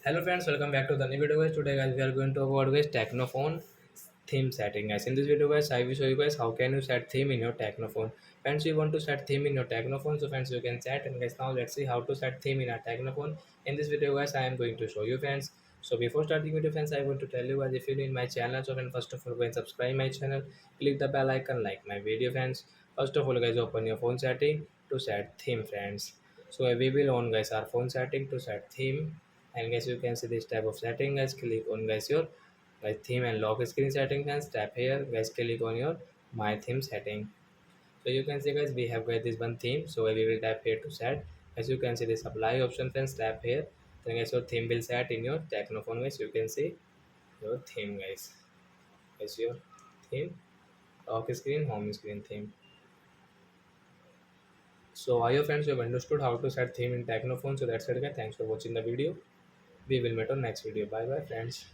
Hello friends, welcome back to the new video guys. Today guys we are going to talk about guys Technophone theme setting guys. In this video guys I will show you guys how can you set theme in your Technophone. Friends, you want to set theme in your Technophone, so friends you can set. And guys now let's see how to set theme in our Technophone. In this video guys I am going to show you friends. So before starting video friends, I want to tell you guys, if you need my channel, so friends first of all go and subscribe my channel, click the bell icon, like my video friends. First of all guys open your phone setting to set theme friends. So we will on guys our phone setting to set theme. And guys you can see this type of setting. Guys click on guys your guys theme and lock screen setting. Guys tap here, guys click on your my theme setting. So you can see guys we have got this one theme, so we will tap here to set. As you can see this apply option, friends tap here, then guys your theme will set in your Technophone. Guys you can see your theme guys your theme, lock screen, home screen theme. So I hope friends you have understood how to set theme in Technophone. So that's it guys, thanks for watching the video. We will meet on next video. Bye bye friends.